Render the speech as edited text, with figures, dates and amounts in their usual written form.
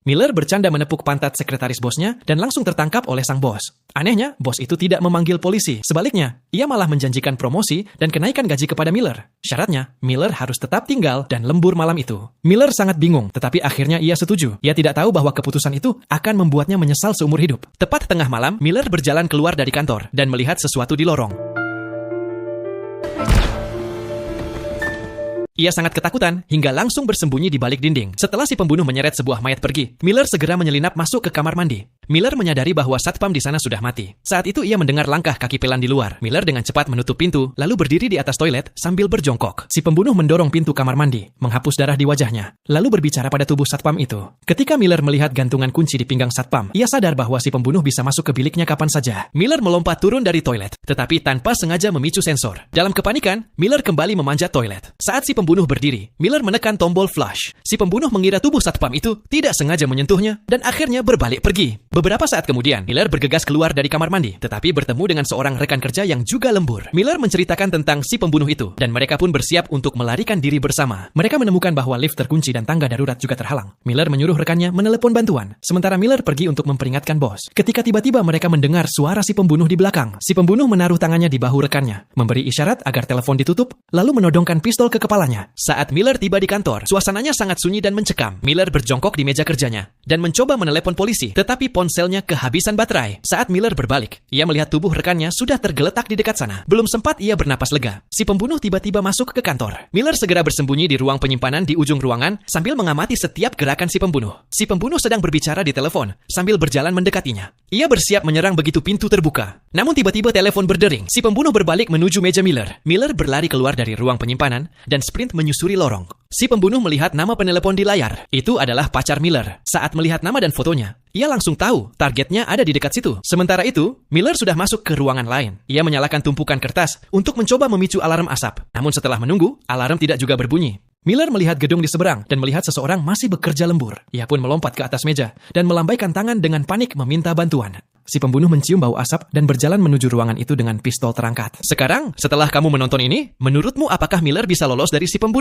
Miller bercanda menepuk pantat sekretaris bosnya dan langsung tertangkap oleh sang bos. Anehnya, bos itu tidak memanggil polisi. Sebaliknya, ia malah menjanjikan promosi dan kenaikan gaji kepada Miller. Syaratnya, Miller harus tetap tinggal dan lembur malam itu. Miller sangat bingung, tetapi akhirnya ia setuju. Ia tidak tahu bahwa keputusan itu akan membuatnya menyesal seumur hidup. Tepat tengah malam, Miller berjalan keluar dari kantor dan melihat sesuatu di lorong. Ia sangat ketakutan hingga langsung bersembunyi di balik dinding. Setelah si pembunuh menyeret sebuah mayat pergi, Miller segera menyelinap masuk ke kamar mandi. Miller menyadari bahwa satpam di sana sudah mati. Saat itu ia mendengar langkah kaki pelan di luar. Miller dengan cepat menutup pintu, lalu berdiri di atas toilet sambil berjongkok. Si pembunuh mendorong pintu kamar mandi, menghapus darah di wajahnya, lalu berbicara pada tubuh satpam itu. Ketika Miller melihat gantungan kunci di pinggang satpam, ia sadar bahwa si pembunuh bisa masuk ke biliknya kapan saja. Miller melompat turun dari toilet, tetapi tanpa sengaja memicu sensor. Dalam kepanikan, Miller kembali memanjat toilet. Saat si pembunuh berdiri, Miller menekan tombol flush. Si pembunuh mengira tubuh satpam itu tidak sengaja menyentuhnya dan akhirnya berbalik pergi. Beberapa saat kemudian, Miller bergegas keluar dari kamar mandi, tetapi bertemu dengan seorang rekan kerja yang juga lembur. Miller menceritakan tentang si pembunuh itu, dan mereka pun bersiap untuk melarikan diri bersama. Mereka menemukan bahwa lift terkunci dan tangga darurat juga terhalang. Miller menyuruh rekannya menelepon bantuan, sementara Miller pergi untuk memperingatkan bos. Ketika tiba-tiba mereka mendengar suara si pembunuh di belakang, si pembunuh menaruh tangannya di bahu rekannya, memberi isyarat agar telepon ditutup, lalu menodongkan pistol ke kepalanya. Saat Miller tiba di kantor, suasananya sangat sunyi dan mencekam. Miller berjongkok di meja kerjanya dan mencoba menelepon polisi, tetapi ponselnya kehabisan baterai. Saat Miller berbalik, ia melihat tubuh rekannya sudah tergeletak di dekat sana. Belum sempat ia bernapas lega, si pembunuh tiba-tiba masuk ke kantor. Miller segera bersembunyi di ruang penyimpanan di ujung ruangan sambil mengamati setiap gerakan si pembunuh. Si pembunuh sedang berbicara di telepon sambil berjalan mendekatinya. Ia bersiap menyerang begitu pintu terbuka. Namun tiba-tiba telepon berdering. Si pembunuh berbalik menuju meja Miller. Miller berlari keluar dari ruang penyimpanan dan sprint menyusuri lorong. Si pembunuh melihat nama penelepon di layar. Itu adalah pacar Miller. Saat melihat nama dan fotonya, ia langsung tahu targetnya ada di dekat situ. Sementara itu, Miller sudah masuk ke ruangan lain. Ia menyalakan tumpukan kertas untuk mencoba memicu alarm asap. Namun setelah menunggu, alarm tidak juga berbunyi. Miller melihat gedung di seberang dan melihat seseorang masih bekerja lembur. Ia pun melompat ke atas meja dan melambaikan tangan dengan panik meminta bantuan. Si pembunuh mencium bau asap dan berjalan menuju ruangan itu dengan pistol terangkat. Sekarang, setelah kamu menonton ini, menurutmu apakah Miller bisa lolos dari si pembunuh?